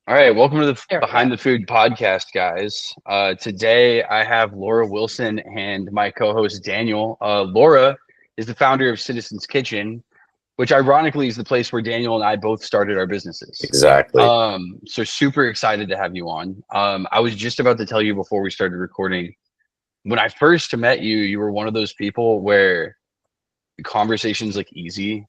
All right, welcome to the There we Behind go. the Food podcast, guys. Today I have Laura Wilson and my co-host Daniel. Laura is the founder of Citizens Kitchen, which ironically is the place where Daniel and I both started our businesses. Exactly. So super excited to have you on. I was just about to tell you before we started recording, when I first met you, you were one of those people where the conversation's like easy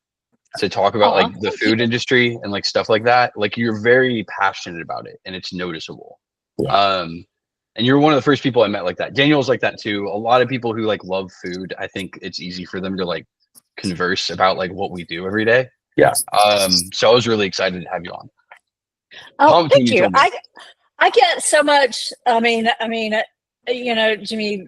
to talk about, Aw, like the thank you. food industry and like stuff like that. Like you're very passionate about it and it's noticeable. Yeah. And you're one of the first people I met like that. Daniel's like that too. A lot of people who like love food, I think it's easy for them to like converse about like what we do every day. Yeah. So I was really excited to have you on. Oh, Pumped when thank you you. told me. I get so much. Jimmy,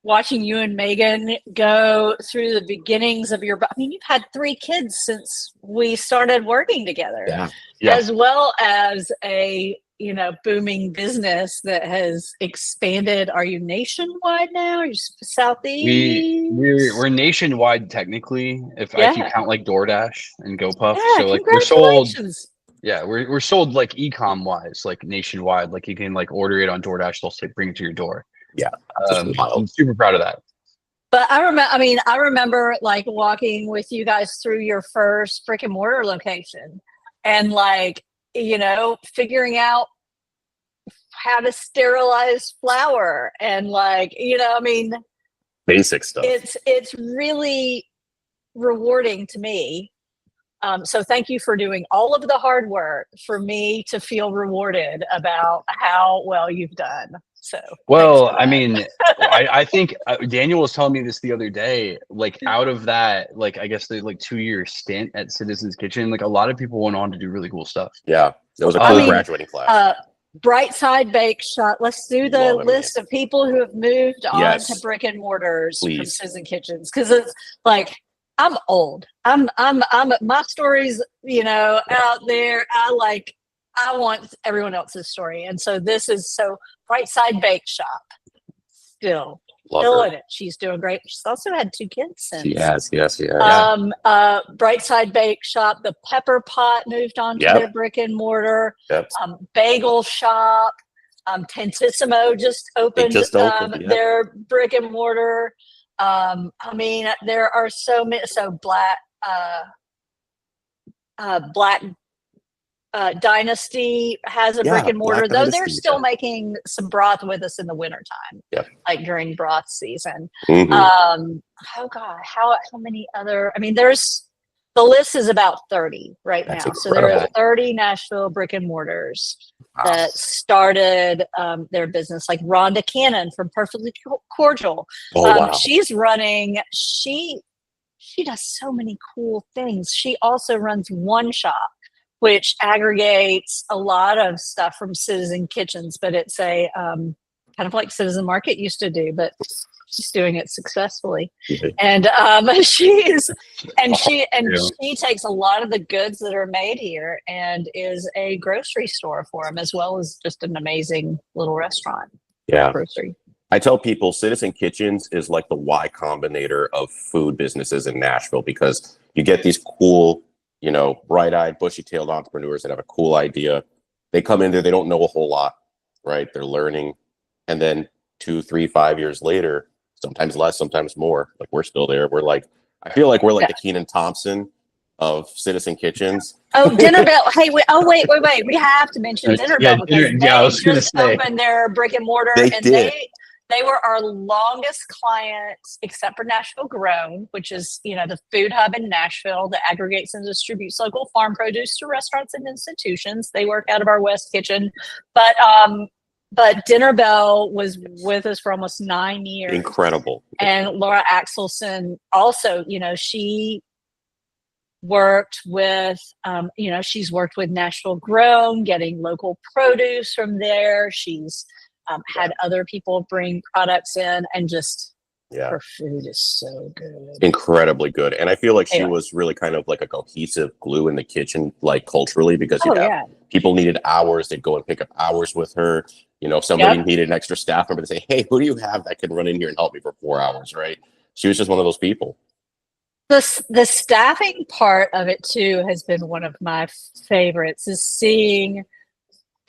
watching you and Megan go through the beginnings of your. You've had 3 kids since we started working together, Yeah. as well as a booming business that has expanded. Are you nationwide now? Are you southeast? We're nationwide technically, if you count like DoorDash and GoPuff. Yeah, So like we're sold. congratulations. Yeah, we're sold like e-com wise, like nationwide. Like you can like order it on DoorDash, they'll say bring it to your door. Yeah. I'm super proud of that. But I remember like walking with you guys through your first brick and mortar location and like, figuring out how to sterilize flour and like, Basic stuff. it's really rewarding to me. So thank you for doing all of the hard work for me to feel rewarded about how well you've done. So, well, I think Daniel was telling me this the other day, like out of that, like, I guess the like 2-year stint at Citizens Kitchen, like a lot of people went on to do really cool stuff. Yeah. It was a cool graduating class. Brightside Bake Shop. Let's do the list of people who have moved on to brick and mortars from Citizen Kitchens. Cause it's like, I'm old. I'm my story's, out there. I want everyone else's story. And so this is Brightside Bake Shop. Still in it. She's doing great. She's also had 2 kids since. She has, yes. Brightside Bake Shop, the Pepper Pot moved on to their brick and mortar. Yep. Bagel Shop, Tantissimo just opened their brick and mortar. There are so many. So Black Dynasty has a brick and mortar, though they're still making some broth with us in the wintertime, like during broth season. Mm-hmm. Oh God, how many other? The list is about 30 right now. Incredible. So there are 30 Nashville brick and mortars that started their business, like Rhonda Cannon from Perfectly Cordial. She's running. She does so many cool things. She also runs One Shop, which aggregates a lot of stuff from Citizen Kitchens, but it's a kind of like Citizen Market used to do, but she's doing it successfully. And she takes a lot of the goods that are made here and is a grocery store for them, as well as just an amazing little restaurant. Yeah. Grocery. I tell people Citizen Kitchens is like the Y Combinator of food businesses in Nashville, because you get these cool, bright-eyed, bushy-tailed entrepreneurs that have a cool idea. They come in there, they don't know a whole lot, right? They're learning. And then 2, 3, 5 years later, sometimes less, sometimes more, like we're still there. We're like, I feel like we're like the Kenan Thompson of Citizen Kitchens. Oh, Dinner Bell. Hey, wait. We have to mention Dinner Bell because they just opened their brick and mortar, they were our longest clients, except for Nashville Grown, which is, the food hub in Nashville that aggregates and distributes local farm produce to restaurants and institutions. They work out of our West Kitchen, but Dinner Bell was with us for almost 9 years. Incredible. And Laura Axelson also, she worked with, she's worked with Nashville Grown, getting local produce from there. She's had other people bring products in, and just her food is so good. Incredibly good. And I feel like she was really kind of like a cohesive glue in the kitchen, like culturally, because people needed hours. They'd go and pick up hours with her. If somebody needed an extra staff member to say, hey, who do you have that can run in here and help me for 4 hours, right? She was just one of those people. The staffing part of it too has been one of my favorites, is seeing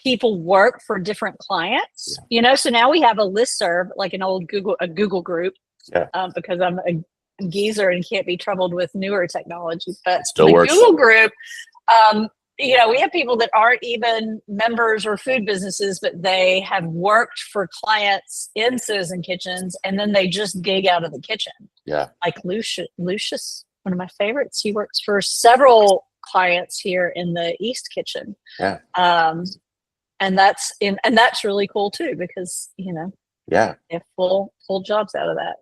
people work for different clients, so now we have a listserv, like an old Google group, because I'm a geezer and can't be troubled with newer technology, but still works. Google group, we have people that aren't even members or food businesses, but they have worked for clients in Citizen Kitchens, and then they just gig out of the kitchen. Yeah. Like Lucius, one of my favorites. He works for several clients here in the East Kitchen. Yeah. And that's really cool too, because, they have full jobs out of that.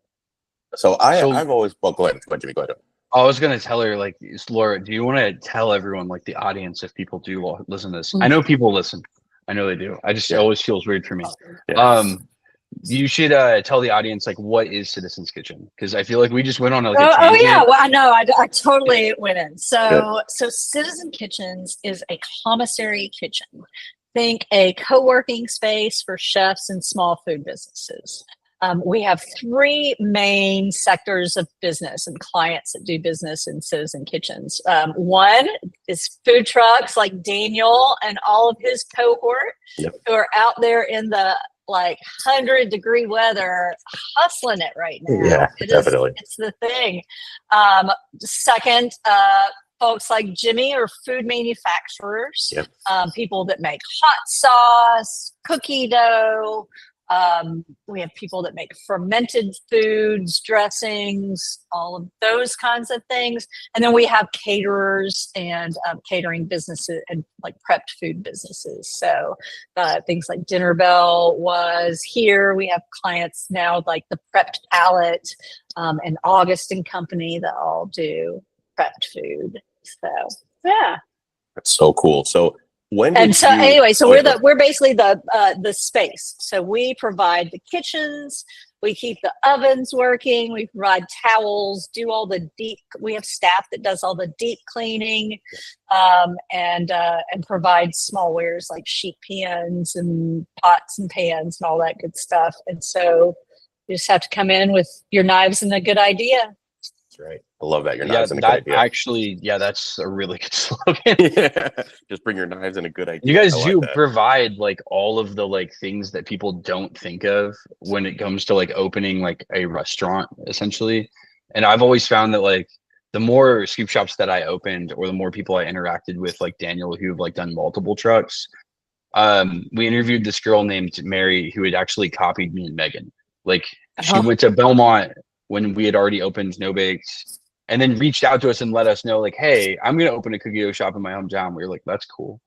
So I've always, well, go ahead, Jimmy, go ahead. I was going to tell her, like, Laura, do you want to tell everyone, like, the audience, if people do listen to this? I know people listen. I know they do. It always feels weird for me. Yeah. You should tell the audience, like, what is Citizen's Kitchen? Because I feel like we just went on a tangent. Well, I know. I totally went in. So Citizen Kitchens is a commissary kitchen. Think a co-working space for chefs and small food businesses. We have 3 main sectors of business and clients that do business in Citizen Kitchens. One is food trucks like Daniel and all of his cohort who are out there in the 100-degree weather hustling it right now. Yeah, definitely. It's the thing. Second, folks like Jimmy are food manufacturers, people that make hot sauce, cookie dough. We have people that make fermented foods, dressings, all of those kinds of things. And then we have caterers and catering businesses and prepped food businesses. So things like Dinner Bell was here. We have clients now like the Prepped Palette and August and Company that all do prepped food. So, yeah. That's so cool. So we're basically the space. So we provide the kitchens, we keep the ovens working, we provide towels, do all the we have staff that does all the deep cleaning, and provide small wares like sheet pans and pots and pans and all that good stuff. And so you just have to come in with your knives and a good idea. That's right. I love that. Your knives and a good idea. Actually, that's a really good slogan. Just bring your knives and a good idea. You guys provide all of the things that people don't think of when it comes to opening a restaurant, essentially. And I've always found that the more scoop shops that I opened, or the more people I interacted with, like Daniel, who have done multiple trucks. We interviewed this girl named Mary who had actually copied me and Megan. She went to Belmont when we had already opened No Baked, and then reached out to us and let us know, hey, I'm going to open a cookie dough shop in my hometown. We were like, that's cool.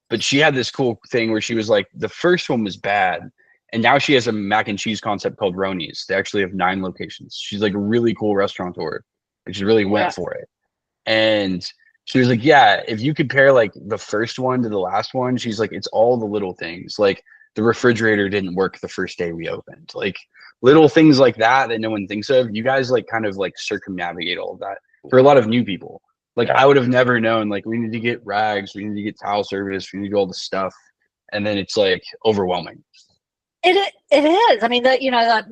But she had this cool thing where she was like, the first one was bad. And now she has a mac and cheese concept called Roni's. They actually have 9 locations. She's a really cool restaurateur. She really went for it. And she was like, yeah, if you compare the first one to the last one, she's like, it's all the little things. The refrigerator didn't work the first day we opened. Little things like that no one thinks of. You guys kind of circumnavigate all of that for a lot of new people. I would have never known, we need to get rags, we need to get towel service, we need to do all this stuff. And then it's overwhelming. It is. I mean,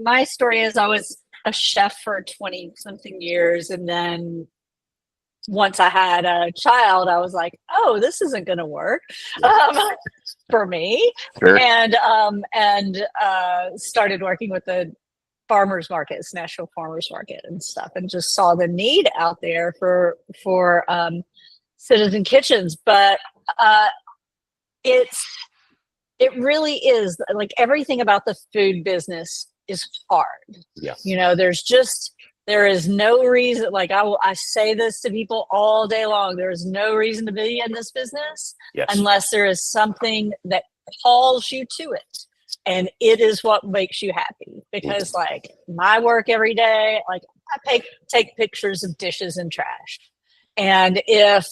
my story is I was a chef for 20 something years. And then once I had a child, I was like, oh, this isn't going to work for me. Sure. And started working with the farmers markets, Nashville farmers market and stuff, and just saw the need out there for Citizen Kitchens. But it really is everything about the food business is hard. Yeah. There is no reason, I say this to people all day long, there is no reason to be in this business unless there is something that calls you to it. And it is what makes you happy. Because my work every day, I take pictures of dishes and trash. And if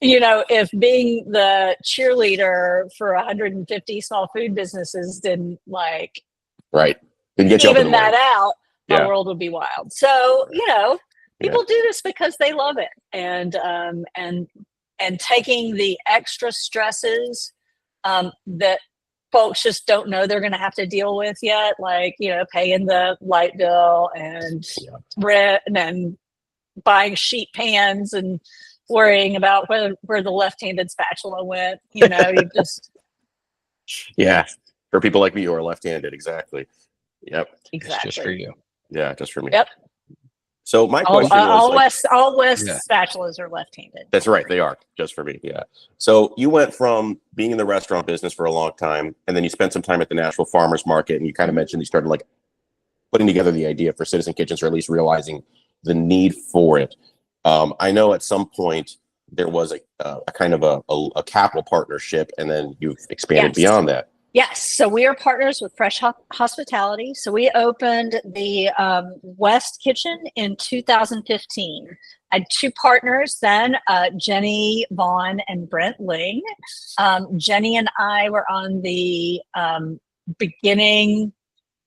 being the cheerleader for 150 small food businesses didn't didn't get you even that out, my world would be wild. So, people do this because they love it. And taking the extra stresses that folks just don't know they're going to have to deal with yet, paying the light bill and rent and buying sheet pans and worrying about where the left-handed spatula went. Yeah. For people like me who are left-handed. Exactly. Yep. Exactly. It's just for you. Yeah. Just for me. Yep. So my question was all West spatulas are left-handed. That's right. They are just for me. Yeah. So you went from being in the restaurant business for a long time, and then you spent some time at the Nashville Farmers Market, and you kind of mentioned you started like putting together the idea for Citizen Kitchens, or at least realizing the need for it. I know at some point there was a kind of a capital partnership, and then you've expanded beyond that. Yes. So we are partners with Fresh Hospitality. So we opened the West Kitchen in 2015. I had two partners then, Jenny Vaughn and Brent Ling. Jenny and I were on the beginning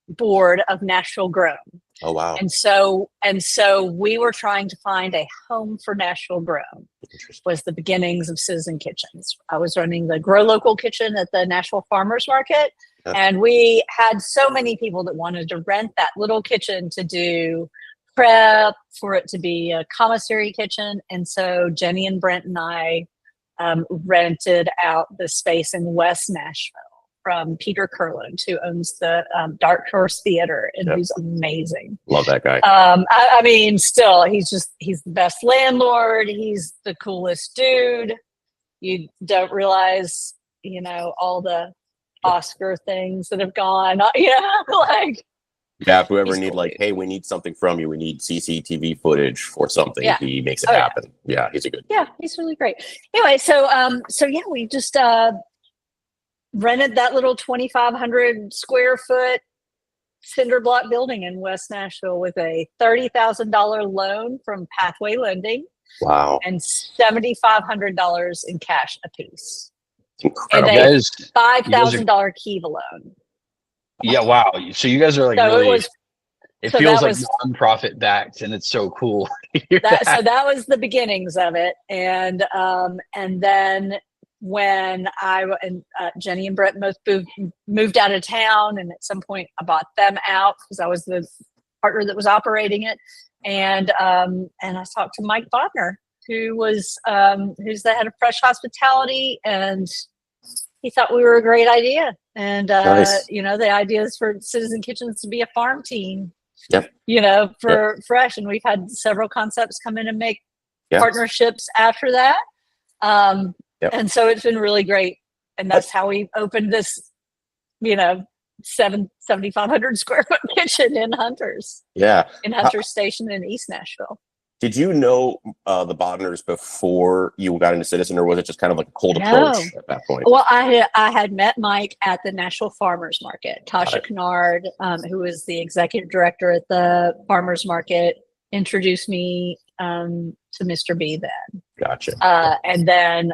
board of Nashville Grown. Oh, wow. And so we were trying to find a home for Nashville Grown. Was the beginnings of Citizen Kitchens. I was running the Grow Local Kitchen at the Nashville Farmers Market, and we had so many people that wanted to rent that little kitchen to do prep, for it to be a commissary kitchen. And so Jenny and Brent and I rented out the space in West Nashville from Peter Kurland, who owns the Dark Horse Theater, and who's amazing. Love that guy. I mean, still, he's the best landlord. He's the coolest dude. You don't realize, all the Oscar things that have gone, like. Yeah, if we ever need hey, we need something from you. We need CCTV footage for something. Yeah. He makes it happen. Yeah, he's a good. Yeah, he's really great. Anyway, so yeah, we just rented that little 2,500 square foot cinder block building in West Nashville with a $30,000 loan from Pathway Lending. Wow. And $7,500 in cash apiece. Incredible. And a $5,000 Kiva loan. Yeah, wow. So you guys are like it feels like nonprofit backed, and it's so cool. So that was the beginnings of it. And then when Jenny and Brett both moved out of town, and at some point I bought them out because I was the partner that was operating it. And I talked to Mike Bodner, who's the head of Fresh Hospitality, and he thought we were a great idea. And nice. The idea is for Citizen Kitchens to be a farm team. Yep. For Fresh, and we've had several concepts come in and make partnerships after that. And so it's been really great. And that's how we opened this, 7,500 square foot kitchen in Hunters. Yeah. In Hunters Station in East Nashville. Did you know the Bodners before you got into Citizen, or was it just kind of like a cold approach at that point? Well, I had met Mike at the Nashville Farmers Market. Tasha Kennard, who is the executive director at the Farmers Market, introduced me to Mr. B then. Gotcha. And then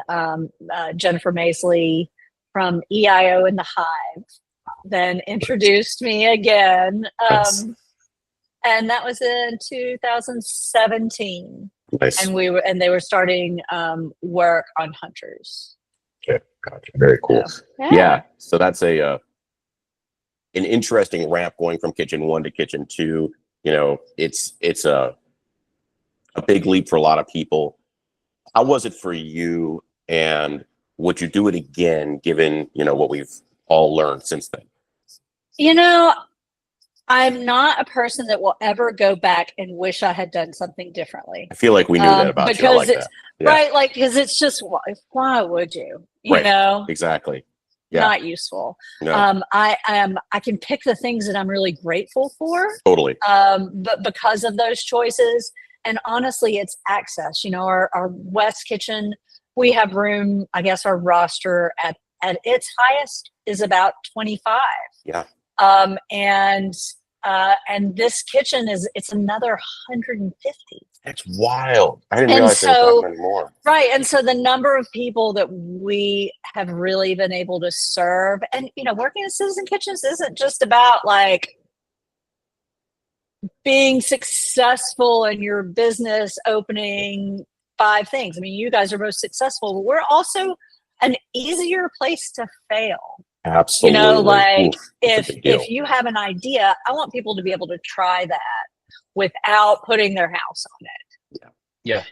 Jennifer Maisley from EIO in the Hive then introduced me again. And that was in 2017. Nice. And they were starting work on Hunters. Okay, gotcha. Very cool. Yeah. So that's an interesting ramp going from kitchen 1 to kitchen 2. It's a big leap for a lot of people. How was it for you, and would you do it again, given what we've all learned since then? I'm not a person that will ever go back and wish I had done something differently. I feel like we knew that about you. I like that. Yeah. Right, like, because it's just, why would you? Exactly. Yeah. Not useful. No. I can pick the things that I'm really grateful for. Totally. But because of those choices, and honestly, it's access. Our West Kitchen, we have room. I guess our roster at its highest is about 25. Yeah. And this kitchen it's another 150. That's wild. I didn't realize there was that many more. Right. And so the number of people that we have really been able to serve, and working in Citizen Kitchens isn't just about like being successful in your business opening 5 things. I mean, you guys are both successful, but we're also an easier place to fail. Absolutely. If you have an idea, I want people to be able to try that without putting their house on it. Yeah.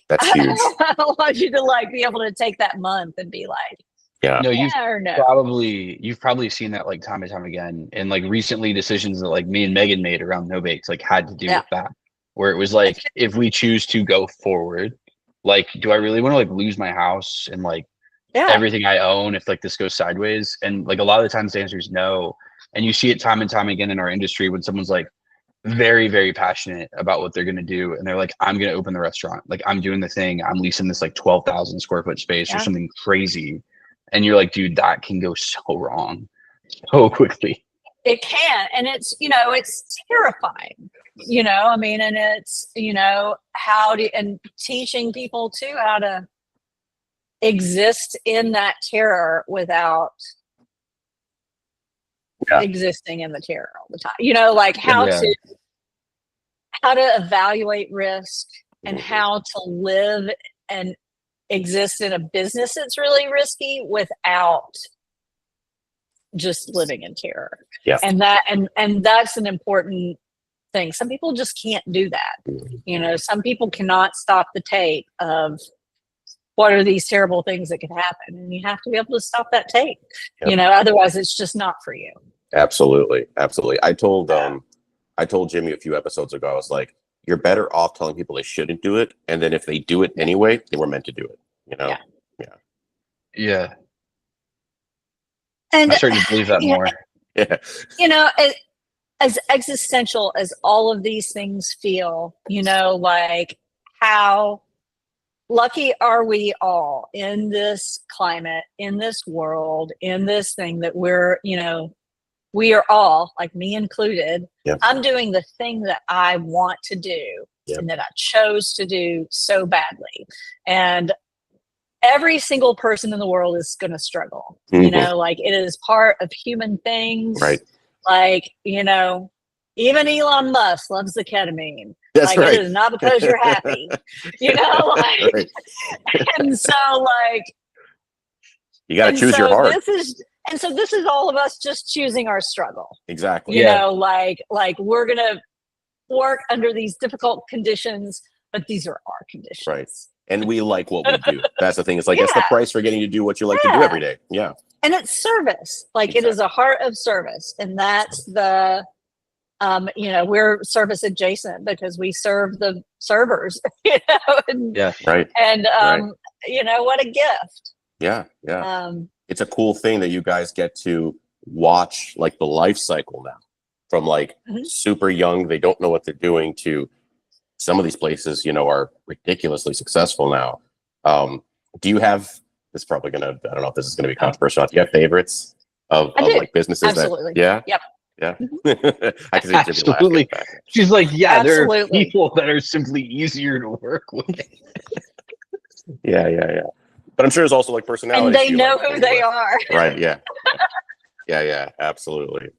That's huge. I don't want you to be able to take that month and be like, Yeah. No, or no? you've probably seen that like time and time again. And like recently decisions that like me and Megan made around no bakes like had to do with that. Where it was like, if we choose to go forward, like, do I really want to like lose my house and like everything I own if like this goes sideways? And like a lot of the times the answer is no. And you see it time and time again in our industry when someone's like very, very passionate about what they're gonna do. And they're like, I'm gonna open the restaurant. Like I'm doing the thing. I'm leasing this like 12,000 square foot space or something crazy. And you're like, dude, that can go so wrong so quickly. It can. And it's, you know, it's terrifying, you know, I mean, and it's, you know, and teaching people too how to exist in that terror without existing in the terror all the time, you know, like how to evaluate risk and how to live and exist in a business that's really risky without just living in terror. And that's an important thing. Some people just can't do that. You know, some people cannot stop the tape of what are these terrible things that could happen, and you have to be able to stop that tape. You know, otherwise it's just not for you. Absolutely. I told Jimmy a few episodes ago, I was like, you're better off telling people they shouldn't do it, and then if they do it anyway, they were meant to do it, you know? Yeah. And I'm starting to believe that more. You know, as existential as all of these things feel, you know, like how lucky are we all in this climate, in this world, in this thing that we're, you know, we are all, like me included, I'm doing the thing that I want to do and that I chose to do so badly. And every single person in the world is going to struggle, you know, like it is part of human things. Right. Like, you know, even Elon Musk loves the ketamine. That's like, it is not because you're happy, you know, like, and so like, you got to choose your heart. And so this is all of us just choosing our struggle. Exactly. You know, like we're going to work under these difficult conditions, but these are our conditions. Right. And we like what we do. That's the thing. It's like, it's the price for getting to do what you like to do every day. Yeah. And it's service. Like it is a heart of service. And that's the, you know, we're service adjacent because we serve the servers, you know, and, and you know, what a gift. Yeah. It's a cool thing that you guys get to watch like the life cycle now from like super young, they don't know what they're doing, to some of these places, you know, are ridiculously successful now. Do you have, this is probably gonna, I don't know if this is gonna be controversial. Do you have favorites of like businesses? Absolutely. Yeah. I can see absolutely. She's like, there are people that are simply easier to work with. Yeah. But I'm sure there's also like personality. And they know who they are. Right. Yeah. Yeah. Absolutely.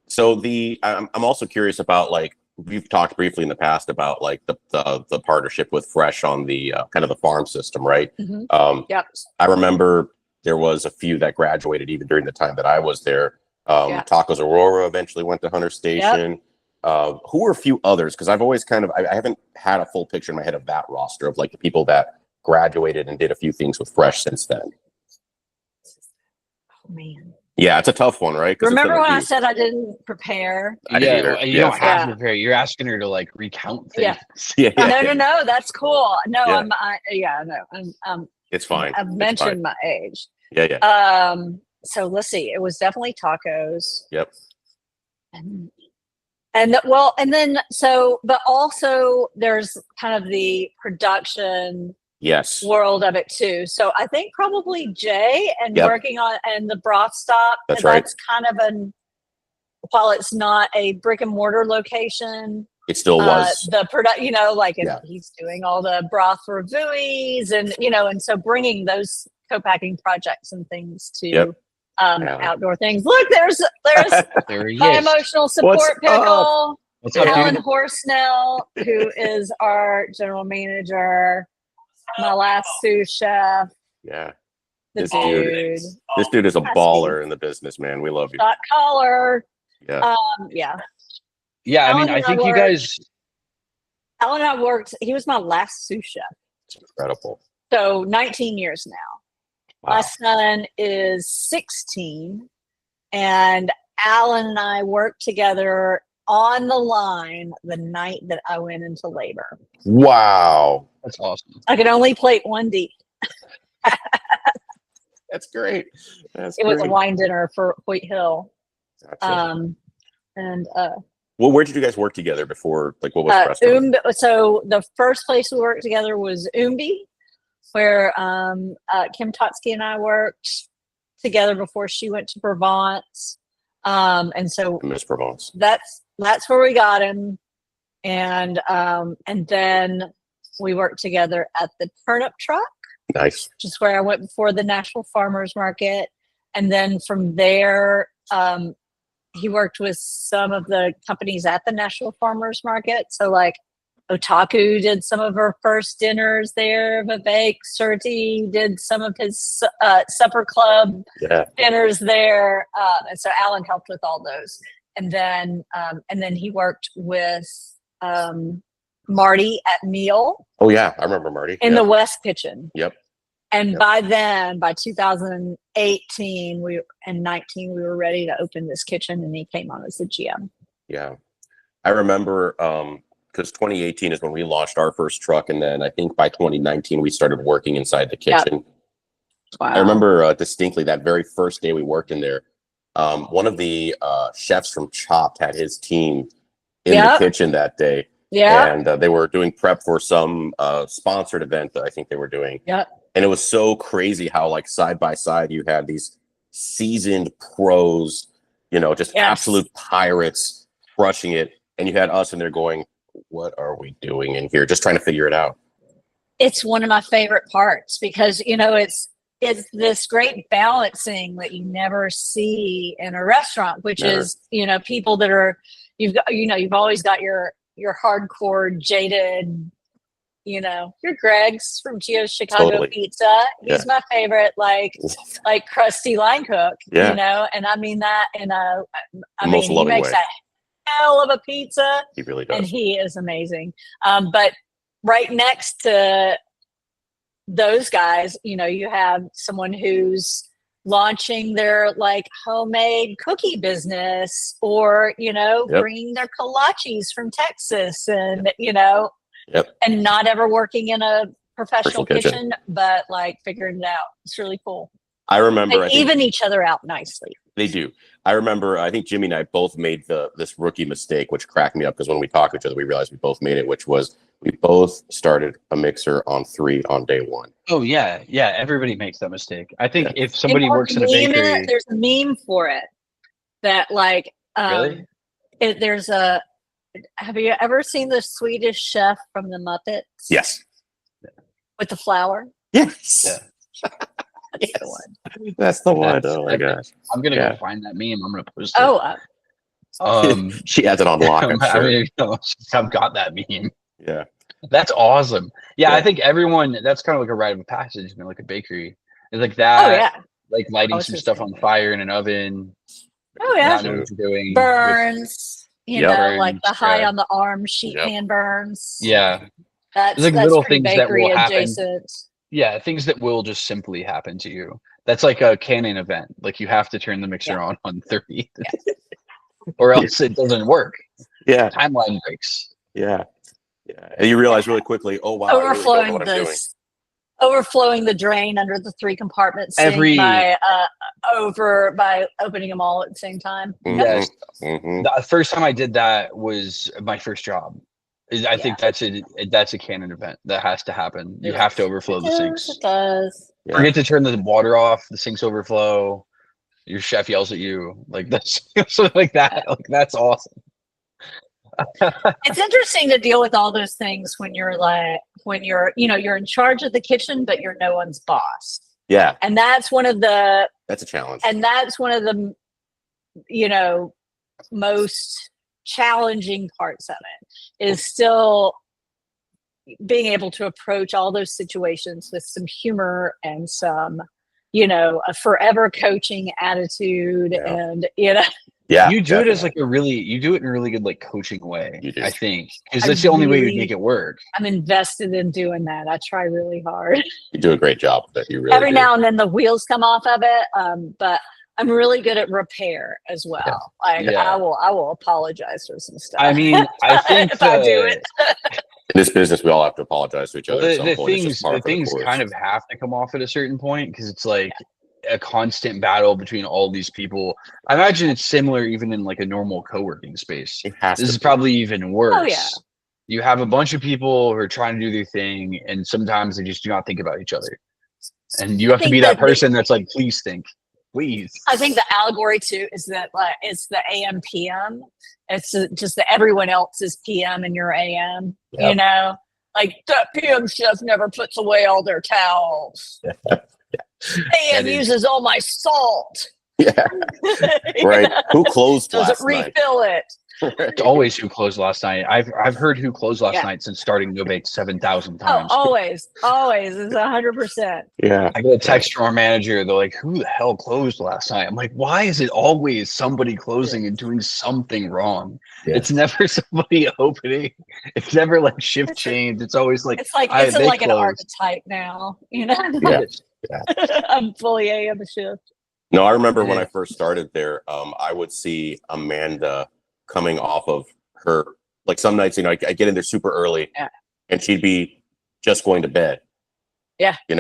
So I'm also curious about, like, we've talked briefly in the past about like the partnership with Fresh on the kind of the farm system, right? I remember there was a few that graduated even during the time that I was there. Tacos Aurora eventually went to Hunter Station. Who were a few others? Because I've always kind of, I haven't had a full picture in my head of that roster of like the people that graduated and did a few things with Fresh since then. Oh man. Yeah, it's a tough one, right? Remember when I said I didn't prepare? You don't have to prepare. You're asking her to like recount things. No, that's cool. No, it's fine. I've mentioned my age. So let's see. It was definitely tacos. Yep. But also there's kind of the production world of it too. So I think probably Jay and working on and the broth stop. That's kind of while it's not a brick and mortar location, it still was the product, you know, like he's doing all the broth revues and, you know, and so bringing those co-packing projects and things to outdoor things. Look, there's my emotional support pickle, Alan Horsnell, who is our general manager, my last sous chef. This dude is a baller in the business, man. We love you. Dot collar. I mean, I think you guys. Alan and I worked. He was my last sous chef. It's incredible. So 19 years now. Wow. My son is 16, and Alan and I worked together on the line the night that I went into labor. Wow. That's awesome. I could only plate one deep. That's great. It was a wine dinner for Hoyt Hill. Gotcha. And well, where did you guys work together before? Like, what was the restaurant? So the first place we worked together was Oombi, where Kim Totsky and I worked together before she went to Provence. And so Miss Provence. That's where we got him. And then we worked together at the Turnip Truck. Nice. Which is where I went before the Nashville Farmers Market. And then from there, he worked with some of the companies at the Nashville Farmers Market. So like Otaku did some of her first dinners there. Vivek Surti did some of his supper club dinners there. And so Alan helped with all those. And then he worked with Marty at Meal. Oh yeah, I remember Marty in the West Kitchen. Yep. And by then, by 2018 and 19, we were ready to open this kitchen, and he came on as the GM. Yeah, I remember because 2018 is when we launched our first truck, and then I think by 2019 we started working inside the kitchen. Yep. Wow. I remember distinctly that very first day we worked in there. One of the chefs from Chopped had his team in the kitchen that day. Yeah. And they were doing prep for some sponsored event that I think they were doing. Yeah. And it was so crazy how, like, side by side, you had these seasoned pros, you know, just absolute pirates crushing it. And you had us in there going, what are we doing in here? Just trying to figure it out. It's one of my favorite parts because, you know, it's this great balancing that you never see in a restaurant, which is, you know, people that are, you've always got your hardcore jaded, you know, your Greg's from Gio's Chicago Pizza. He's my favorite, like crusty line cook, you know, and I mean that in a, I mean, he makes a hell of a pizza. He really does. And he is amazing. But right next to those guys, you know, you have someone who's launching their like homemade cookie business, or, you know, bringing their kolaches from Texas, and, you know, and not ever working in a professional kitchen, but like figuring it out. It's really cool. I remember they even each other out nicely. They do. I remember, I think Jimmy and I both made this rookie mistake, which cracked me up because when we talked to each other, we realized we both made it, which was we both started a mixer on 3 on day 1. Oh yeah. Yeah. Everybody makes that mistake. I think if somebody works in a bakery, there's a meme for it that like, really? Have you ever seen the Swedish Chef from the Muppets? Yes. With the flour? Yes. Yeah. That's the one. That's the one. Oh my gosh. I'm gonna go find that meme. I'm gonna post it. She has it on lock. I'm sure. I mean, I've got that meme. Yeah. That's awesome. Yeah, I think everyone, that's kind of like a rite of passage in like a bakery. It's like that. Oh yeah. Like lighting some stuff on fire in an oven. Oh yeah. Not knowing what you're doing. Burns. You know, burns, like the high on the arm sheet pan burns. Yeah. That's like that's little things that will adjacent. happen. Yeah, things that will just simply happen to you. That's like a canon event. Like you have to turn the mixer on 30, or else it doesn't work. Yeah, timeline breaks. Yeah, and you realize really quickly, oh wow, overflowing the drain under the 3 compartments by opening them all at the same time. Yes, the first time I did that was my first job. I think that's a canon event that has to happen. You have to overflow the sinks. It does. Forget to turn the water off. The sinks overflow. Your chef yells at you like this, something like that. Like that's awesome. It's interesting to deal with all those things when you're you're in charge of the kitchen, but you're no one's boss. Yeah, and that's a challenge. And that's one of the most challenging parts of it is still being able to approach all those situations with some humor and some, a forever coaching attitude. And, Yeah, You do it as definitely. you do it in a really good like coaching way, You do. I think, because I that's the only way you'd really, make it work. I'm invested in doing that. I try really hard. You do a great job with it. You really Every do. now and then the wheels come off of it, but I'm really good at repair as Yeah. well. Like Yeah. I will apologize for some stuff. I mean, I think if I do it. In this business, we all have to apologize to each other at some the point. It's just par the for the things course. kind of have to come off at a certain point because it's like a constant battle between all these people. I imagine it's similar even in like a normal co-working space. It has This to is be. probably even worse. Oh, yeah. You have a bunch of people who are trying to do their thing, and sometimes they just do not think about each other. And you have to be that person that's like, please think, please. I think the allegory too is that like it's the AM PM. It's just that everyone else is PM and you're AM. Yep. You know, like the PM chef never puts away all their towels. AM uses all my salt. Yeah. Right. Who closed Doesn't last night? refill it. It's always who closed last night. I've heard who closed last night since starting No Bake 7,000 times. Oh, always. It's 100%. Yeah. I get a text from our manager. They're like, "Who the hell closed last night?" I'm like, "Why is it always somebody closing and doing something wrong? Yeah. It's never somebody opening. It's never like shift change. It's always like it's like an archetype now. You know, I'm fully AM shift. No, I remember when I first started there, I would see Amanda coming off of her, like some nights, I get in there super early and she'd be just going to bed. Yeah. And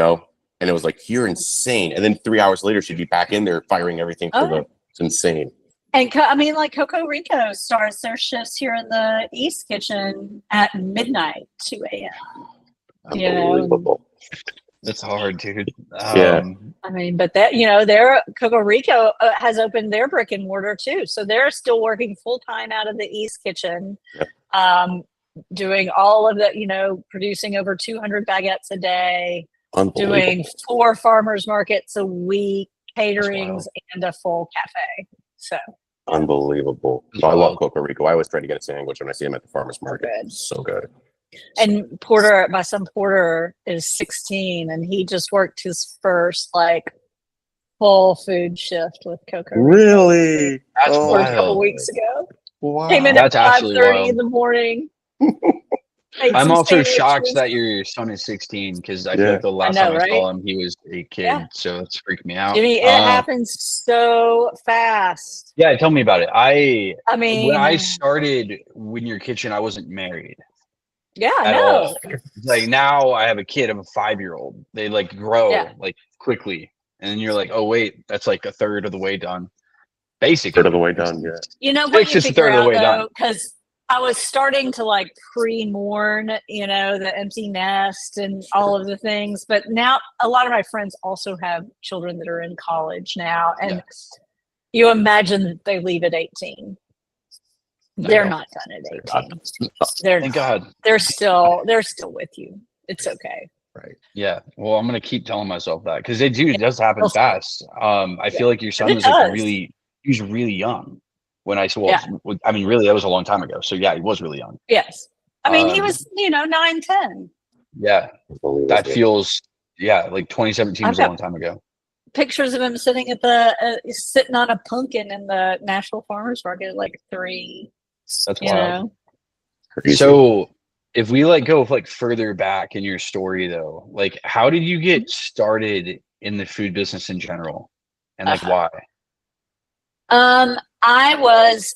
it was like, you're insane. And then 3 hours later, she'd be back in there firing everything it's insane. And like Coco Rico starts their shifts here in the East Kitchen at midnight, 2 a.m. Unbelievable. That's hard, dude. Yeah. I mean, but that, their Coco Rico has opened their brick and mortar too. So they're still working full time out of the East Kitchen, doing all of the, producing over 200 baguettes a day, doing 4 farmers markets a week, caterings, and a full cafe. So unbelievable. So I love Coco Rico. I always try to get a sandwich when I see him at the farmers market. So good. And my son Porter is 16 and he just worked his first full food shift with Coco. Really? That's a couple weeks ago. Wow. Came in at 5:30 in the morning. I'm also shocked that your son is 16 because I feel like the last time I saw him, he was a kid. Yeah. So it's freaked me out. Jimmy, it happens so fast. Yeah, tell me about it. I mean, when I started Win Your Kitchen, I wasn't married. Yeah, I know. Like now I have a kid, I'm a 5-year-old. They grow quickly. And then you're like, oh wait, that's like a third of the way done. Basically. Third of the way done, yeah. You know what you figure out though, because I was starting to pre-mourn, the empty nest and all of the things. But now a lot of my friends also have children that are in college now. And you imagine that they leave at 18. They're not done at 18. Thank God. They're still with you. It's okay. Right. Yeah. Well, I'm gonna keep telling myself that because it does happen fast. I feel like your son was he was really young when I saw. I mean, really, that was a long time ago. So yeah, he was really young. Yes. I mean, he was 9, 10. Yeah. That feels like 2017 was a long time ago. Pictures of him sitting at sitting on a pumpkin in the Nashville Farmers Market at 3. That's wild. So if we go further back in your story though, how did you get started in the food business in general and why? I was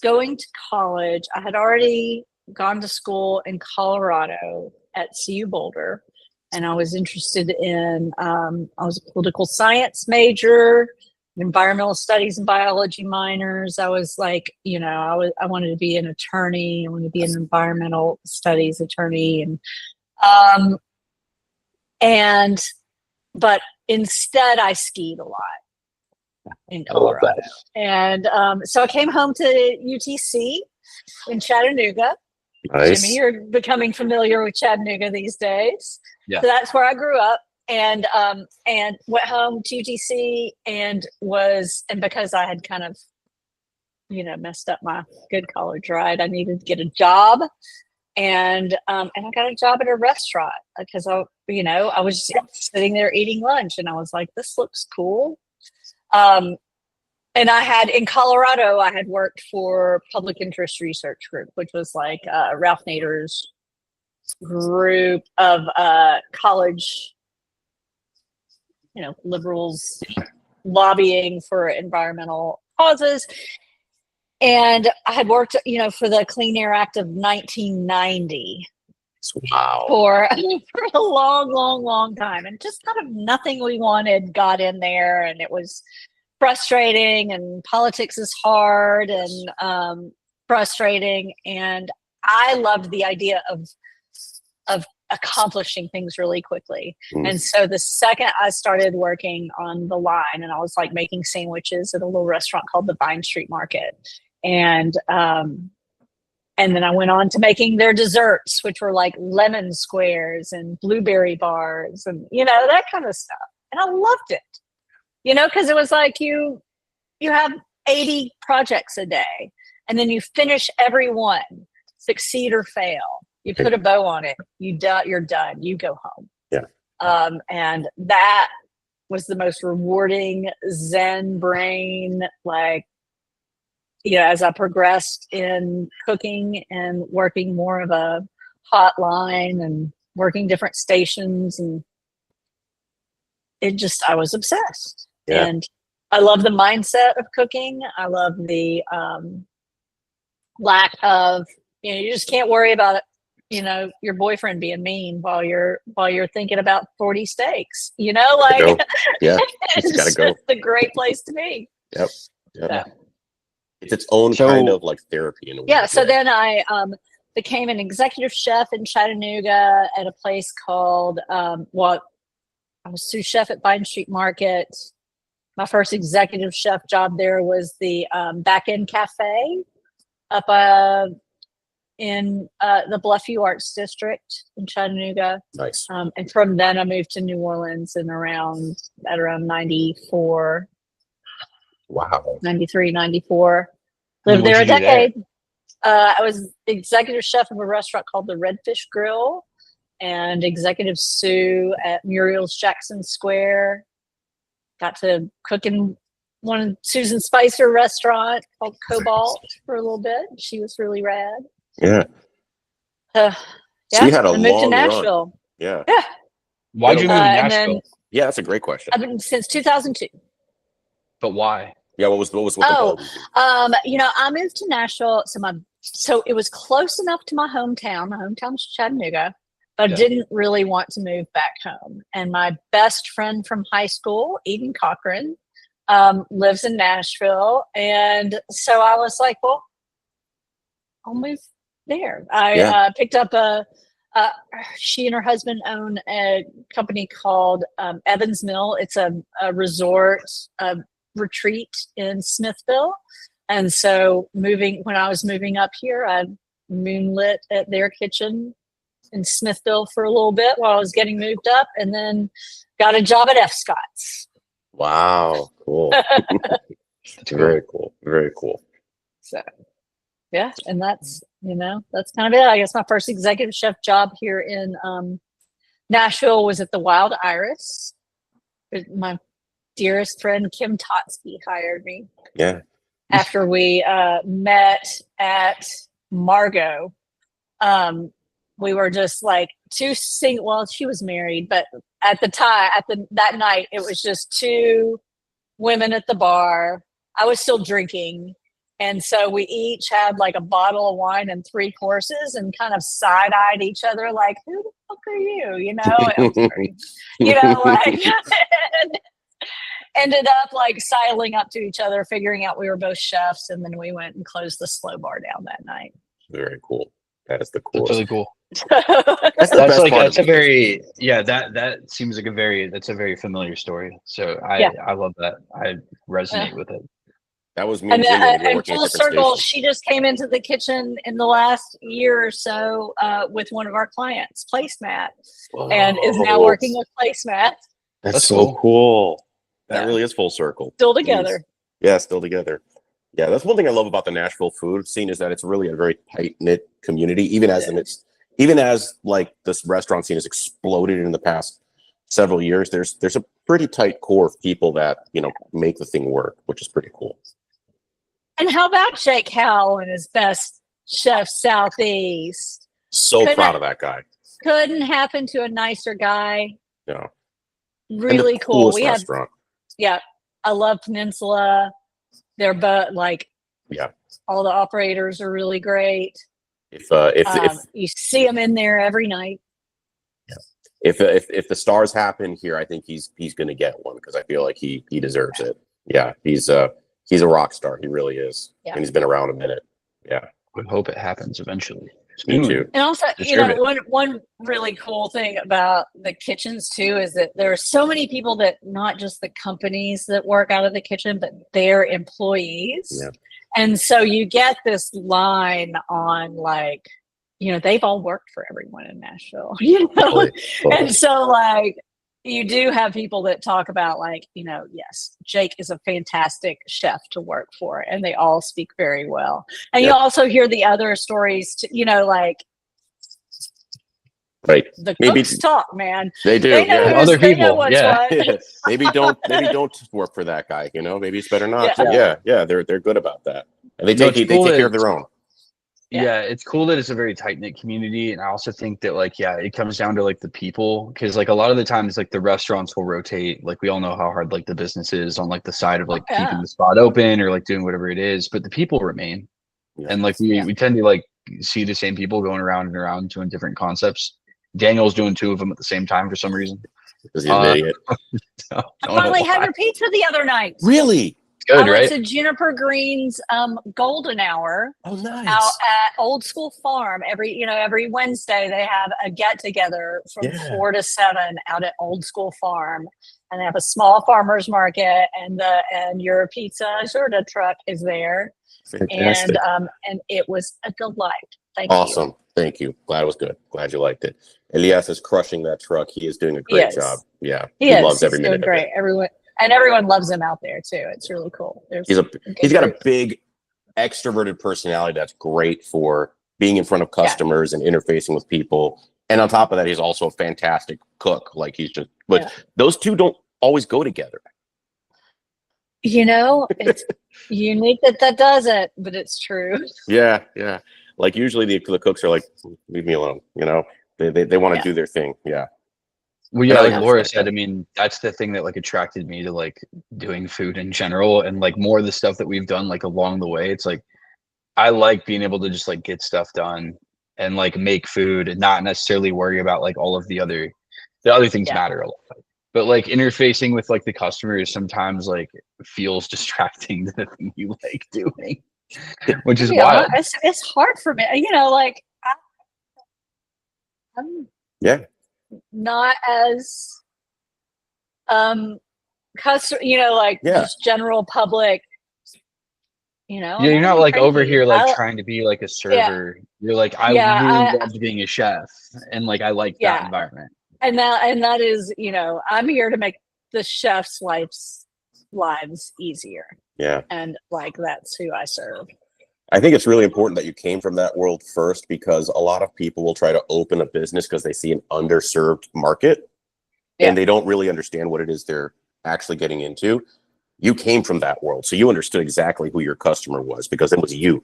going to college. I had already gone to school in Colorado at CU Boulder, and I was interested in I was a political science major, environmental studies and biology minors. I was I wanted to be an attorney. I wanted to be an environmental studies attorney, but instead I skied a lot in Colorado. And so I came home to UTC in Chattanooga. Nice. Jimmy, you're becoming familiar with Chattanooga these days. Yeah. So that's where I grew up. And went home to UTC and because I had kind of, messed up my good college ride, I needed to get a job. And I got a job at a restaurant because I was sitting there eating lunch and I was like, this looks cool. And I had in Colorado, I had worked for Public Interest Research Group, which was like Ralph Nader's group of college, liberals lobbying for environmental causes. And I had worked, for the Clean Air Act of 1990. Wow. For a long, long, long time. And just kind of nothing we wanted got in there. And it was frustrating, and politics is hard and frustrating. And I loved the idea of accomplishing things really quickly. And so the second I started working on the line, and I was like making sandwiches at a little restaurant called the Vine Street Market. And then I went on to making their desserts, which were like lemon squares and blueberry bars and, that kind of stuff. And I loved it, because it was like you have 80 projects a day, and then you finish every one, succeed or fail. You put a bow on it, you're done, you go home. Yeah. And that was the most rewarding Zen brain, like, as I progressed in cooking and working more of a hotline and working different stations, and I was obsessed. Yeah. And I love the mindset of cooking. I love the lack of, you just can't worry about it, your boyfriend being mean while you're thinking about 40 steaks, like, yeah, it's gotta go. It's a great place to be. Yep. So. It's its own kind of like therapy in a way. Yeah. So then I became an executive chef in Chattanooga at a place called, I was sous chef at Vine Street Market. My first executive chef job there was the Back End Cafe up in the Bluffview Arts District in Chattanooga. Nice. And from then I moved to New Orleans in around 94. Wow. 93, 94. Lived there a decade. I was executive chef of a restaurant called the Redfish Grill and executive sous at Muriel's Jackson Square. Got to cook in one of Susan Spicer restaurant called Cobalt for a little bit. She was really rad. Yeah. So you had a I moved to long Nashville. run. Yeah. Yeah. Why'd you move to Nashville? Yeah, that's a great question. I've been since 2002. But why? Yeah, what was the I moved to Nashville. So it was close enough to my hometown. My hometown's Chattanooga, but I didn't really want to move back home. And my best friend from high school, Eden Cochran, lives in Nashville. And so I was like, well, I'll move there. I picked up she and her husband own a company called Evans Mill. It's a resort retreat in Smithville. And so when I was moving up here, I moonlit at their kitchen in Smithville for a little bit while I was getting moved up, and then got a job at F. Scott's. Wow. Cool. Very cool. Very cool. So, yeah. And that's kind of it. I guess my first executive chef job here in Nashville was at the Wild Iris. My dearest friend Kim Totsky hired me. Yeah. After we met at Margot. We were just like two single. Well, she was married, but at the time, that night, it was just two women at the bar. I was still drinking, and so we each had like a bottle of wine and 3 courses, and kind of side-eyed each other, like, "Who the fuck are you?" And I was very, and ended up like sidling up to each other, figuring out we were both chefs, and then we went and closed the Slow Bar down that night. Very cool. That is the coolest. That's really cool. That's a very that seems like that's a very familiar story. So I love that. I resonate with it. That was me. And full circle, she just came into the kitchen in the last year or so with one of our clients, Placemat, and is now working with Placemat. That's so cool. That really is full circle. Still together. Yeah, still together. Yeah, that's one thing I love about the Nashville food scene is that it's really a very tight knit community. Even as like this restaurant scene has exploded in the past several years, there's a pretty tight core of people that, you know, make the thing work, which is pretty cool. And how about Jake Howell and his best chef Southeast? So proud of that guy. Couldn't happen to a nicer guy. Yeah. Really cool. We restaurant. I love Peninsula. They're both like, yeah, all the operators are really great. If you see them in there every night. Yeah. If the stars happen here, I think he's going to get one, because I feel like he deserves it. Yeah, he's a rock star. He really is, and he's been around a minute. Yeah, I hope it happens eventually. Me too. And also, you know, one really cool thing about the kitchens too is that there are so many people that, not just the companies that work out of the kitchen, but their employees. Yeah. And so you get this line on, like, you know, they've all worked for everyone in Nashville, you know? Totally. And so, like, you do have people that talk about, like, you know, yes, Jake is a fantastic chef to work for, and they all speak very well. And you also hear the other stories, you know, like, right. The cooks talk, man. They do. They know other people. Maybe don't work for that guy. You know, maybe it's better not. Yeah. They're good about that, and they take care of their own. Yeah, it's cool that it's a very tight-knit community, and I also think that, like, it comes down to, like, the people, because, like, a lot of the times, like, the restaurants will rotate. Like, we all know how hard, like, the business is on, like, the side of, like, keeping the spot open or, like, doing whatever it is, but the people remain. And, like, we tend to, like, see the same people going around and around doing different concepts. Daniel's doing 2 of them at the same time for some reason. Because he's an idiot. I finally had your pizza the other night. Really? Good, I went right? to Juniper Green's Golden Hour. Oh, nice. Out at Old School Farm. Every Wednesday they have a get together from 4 to 7 out at Old School Farm, and they have a small farmers market, and your pizza sort of truck is there. Fantastic. And it was a delight. Thank you. Awesome. Thank you. Glad it was good. Glad you liked it. Elias is crushing that truck. He is doing a great job. Yeah. He loves every minute of it. Everyone loves him out there too. It's really cool. He's got a big extroverted personality that's great for being in front of customers and interfacing with people. And on top of that, he's also a fantastic cook. Like, those two don't always go together. You know, it's unique that does it, but it's true. Yeah. Like, usually the cooks are like, leave me alone. You know, they want to do their thing. Yeah. Well, yeah, like Laura said, I mean, that's the thing that, like, attracted me to, like, doing food in general, and, like, more of the stuff that we've done, like, along the way. It's like, I like being able to just, like, get stuff done and, like, make food and not necessarily worry about, like, all of the other things matter a lot. But, like, interfacing with, like, the customers sometimes, like, feels distracting to the thing you like doing, which is wild. It's hard for me, you know, like, I'm not as customer, you know, like, just general public, you know. Yeah, you're not like over here like trying to be like a server. You're like, I really loved being a chef, and like I like that environment. And that is, you know, I'm here to make the chef's lives easier. Yeah. And like, that's who I serve. I think it's really important that you came from that world first, because a lot of people will try to open a business because they see an underserved market and they don't really understand what it is they're actually getting into. You came from that world, so you understood exactly who your customer was, because it was you.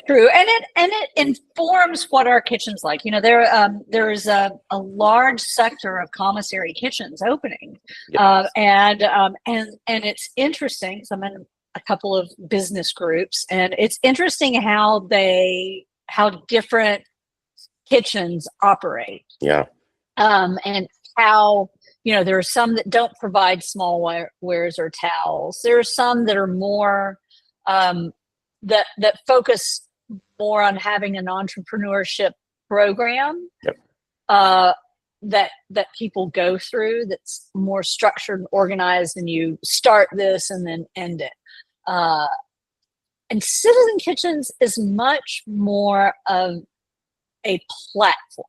True, and it informs what our kitchen's like. You know, there is a large sector of commissary kitchens opening, and it's interesting. So I'm in a couple of business groups, and it's interesting how different kitchens operate. Yeah, and how, you know, there are some that don't provide small wares or towels. There are some that are more that focus more on having an entrepreneurship program that people go through, that's more structured and organized, and you start this and then end it. And Citizen Kitchens is much more of a platform.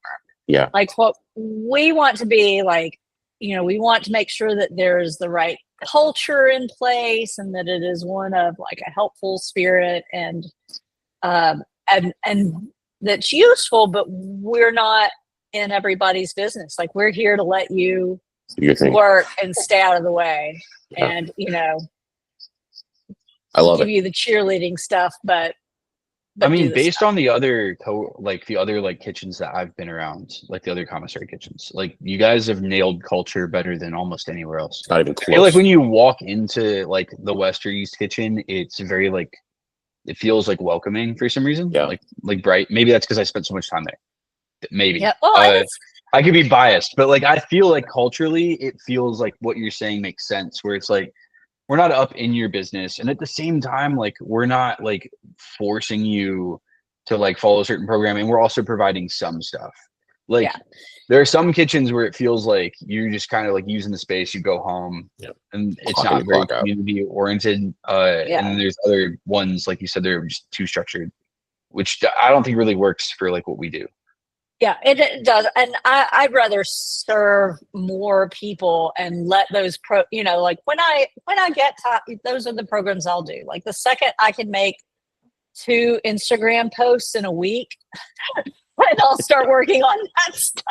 Yeah. Like, what we want to be like, you know, we want to make sure that there's the right culture in place, and that it is one of like a helpful spirit and that's useful, but we're not in everybody's business. Like, we're here to let you work and stay out of the way. Yeah. And, I love give it. you the cheerleading stuff, but I mean, do the based stuff. on the other kitchens that I've been around, like the other commissary kitchens, like you guys have nailed culture better than almost anywhere else. It's not even I feel like close. when you walk into like the West or East kitchen, it's very like, it feels like welcoming for some reason. Yeah. Like bright. Maybe that's because I spent so much time there. Maybe. Yeah. Well, and I could be biased, but like I feel like culturally, it feels like what you're saying makes sense. Where it's like we're not up in your business, and at the same time, like we're not like forcing you to like follow a certain program, and we're also providing some stuff. Like there are some kitchens where it feels like you're just kind of like using the space, you go home, and it's Clock in, not very clock out. community oriented. And then there's other ones, like you said, they're just too structured, which I don't think really works for like what we do. Yeah, it does. And I'd rather serve more people and let those like when I get those are the programs I'll do. Like the second I can make 2 Instagram posts in a week, and I'll start working on that stuff.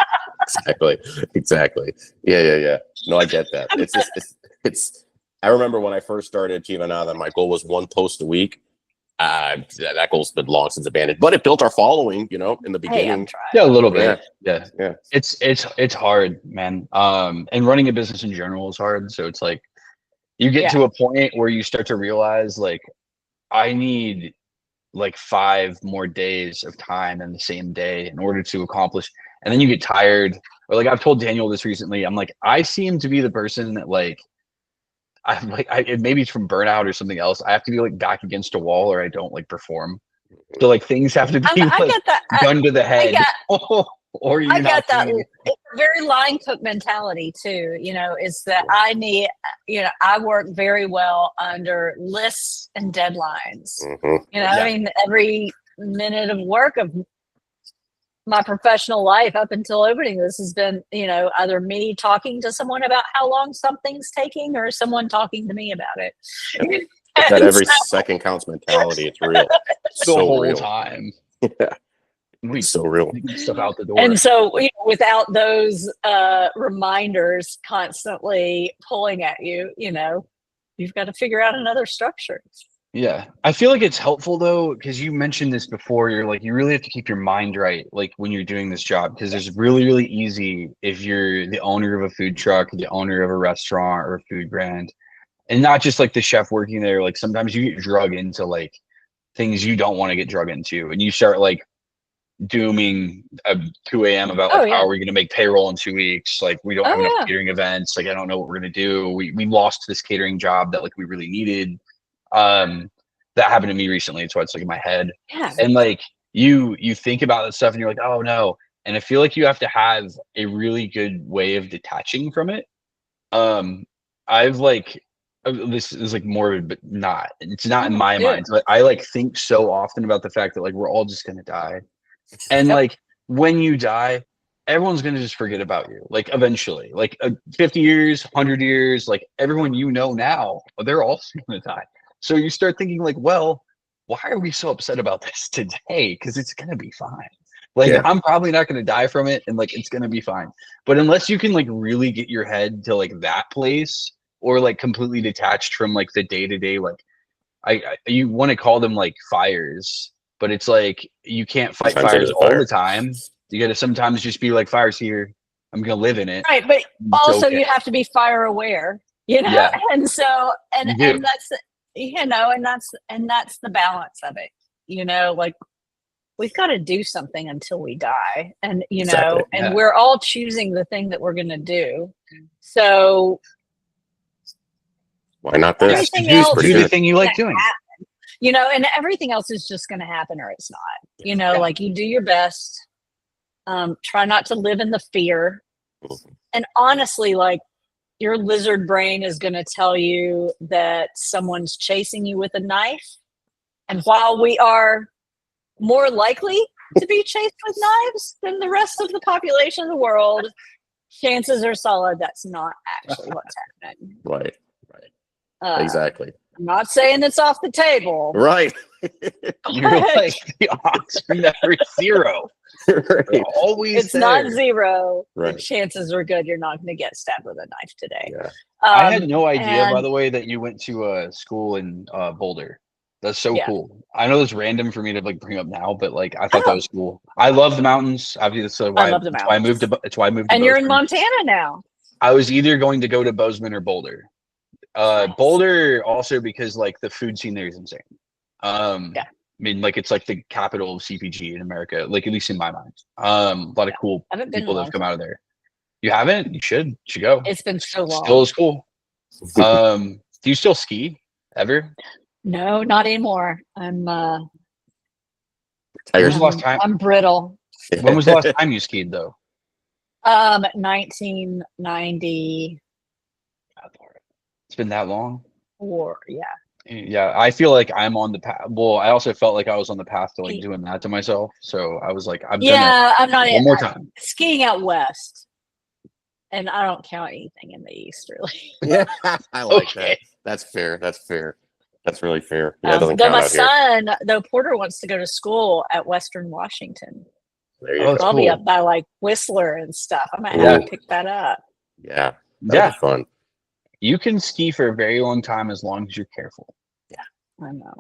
Exactly. Yeah. No, I get that. It's just, I remember when I first started Chivanada, my goal was 1 post a week. That goal's been long since abandoned, but it built our following, in the beginning. Yeah, a little bit. Yeah. Yeah. It's hard, man. And running a business in general is hard. So it's like you get to a point where you start to realize like I need like 5 more days of time in the same day in order to accomplish. And then you get tired. Or like I've told Daniel this recently. I'm like, I seem to be the person that like I'm like, maybe it's from burnout or something else. I have to be like back against a wall or I don't like perform. So like things have to be done to the head. Or I get that. It's a very line cook mentality too, is that I need, I work very well under lists and deadlines. I mean, every minute of work of my professional life up until opening this has been, either me talking to someone about how long something's taking or someone talking to me about it. It's that every second counts mentality. It's real. The whole time. It's so real. Stuff out the door. And so, without those reminders constantly pulling at you, you've got to figure out another structure. Yeah. I feel like it's helpful though, because you mentioned this before. You're like, you really have to keep your mind right, like when you're doing this job, because it's really, really easy if you're the owner of a food truck, the owner of a restaurant or a food brand, and not just like the chef working there. Like sometimes you get drug into like things you don't want to get drug into, and you start like dooming 2 a.m. about like how are we going to make payroll in 2 weeks? Like we don't have enough catering events. Like I don't know what we're going to do. We lost this catering job that like we really needed. That happened to me recently. So it's like in my head. And like you think about that stuff and you're like, oh no. And I feel like you have to have a really good way of detaching from it. I've like, this is like morbid, but it's not in my mind. But I like think so often about the fact that like we're all just going to die. And like when you die, everyone's going to just forget about you. Like eventually, like 50 years, 100 years, like everyone now, they're also going to die. So you start thinking like, well, why are we so upset about this today? Because it's going to be fine. Like I'm probably not going to die from it, and like it's going to be fine. But unless you can like really get your head to like that place, or like completely detached from like the day to day, like you want to call them like fires, but it's like you can't fight fires all the time. You got to sometimes just be like, fire's here, I'm gonna live in it. Right, but also you have to be fire aware, and so and that's and that's the balance of it. Like we've got to do something until we die, and and we're all choosing the thing that we're gonna do. So why not this? Do the thing you like doing. And everything else is just going to happen or it's not. Like you do your best. Try not to live in the fear. And honestly, like your lizard brain is going to tell you that someone's chasing you with a knife. And while we are more likely to be chased with knives than the rest of the population of the world, chances are solid that's not actually what's happening. Right. Exactly. I'm not saying it's off the table. Right. You're like the odds are never zero. They're always It's there. not zero. Right. The chances are good you're not going to get stabbed with a knife today. Yeah. I had no idea, by and- the way, that you went to a school in Boulder. That's so Yeah. cool. I know it's random for me to like bring up now, but like I thought that was cool. I love the mountains. Obviously, I love the that's why I moved mountains. to. It's why I moved to And you're in Bozeman. Montana now. I was either going to go to Bozeman or Boulder. Nice. Boulder also because like the food scene there is insane. Yeah. I mean, like it's like the capital of CPG in America, like at least in my mind. A lot of cool I haven't been people in a that have come long out of there. You haven't? You should. You should go. It's been so long. Still is cool. Do you still ski ever? No, not anymore. I'm When was the last time? I'm brittle. When was the last time you skied though? 1994. It's been that long. Yeah. Yeah, I feel like I'm on the path. Well, I also felt like I was on the path to like doing that to myself. So I was like, I've done it I'm not one more time. skiing out west, and I don't count anything in the east really. Yeah, I like that. That's fair. That's fair. That's really fair. Yeah, it doesn't though count my out here. son, though Porter wants to go to school at Western Washington. There you Oh, go. that's I'll be cool. up by like Whistler and stuff. I might Yeah. have to pick that up. Yeah, Yeah, that'd be fun. you can ski for a very long time as long as you're careful. I know.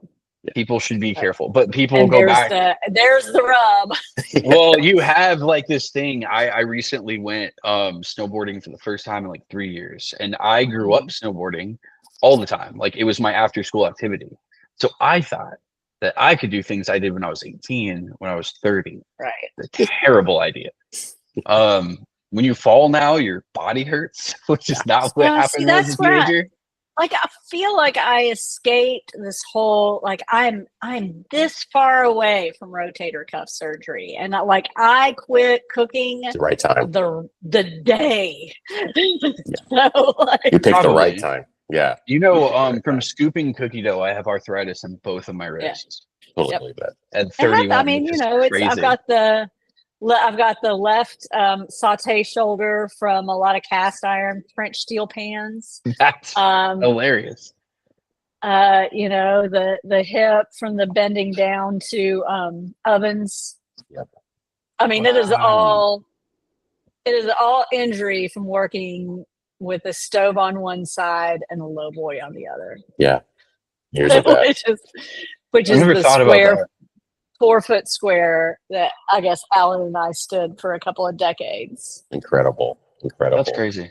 People should be careful, but people And go back. there's the rub. Well, you have like this thing. I recently went snowboarding for the first time in like 3 years, and I grew up snowboarding all the time. Like it was my after school activity. So I thought that I could do things I did when I was 18, when I was 30. Right. It's a terrible idea. When you fall now, your body hurts, which is not what Well, happened see, when I was a that's where teenager. Like I feel like I escaped this whole like I'm this far away from rotator cuff surgery, and I quit cooking It's the right time. the day. So like, You picked the Probably. right time. Yeah. You know, Right. from scooping cookie dough, I have arthritis in both of my wrists. Totally Yep. believe that. At 31, I mean, which you is know, crazy. I've got the left saute shoulder from a lot of cast iron French steel pans. That's Um, hilarious. you know, the hip from the bending down to ovens. Yep. I mean, Wow. it is all injury from working with a stove on one side and a low boy on the other. Yeah. Here's a bet. which I is never the thought about square that. 4-foot square that I guess Alan and I stood for a couple of decades. Incredible. That's crazy.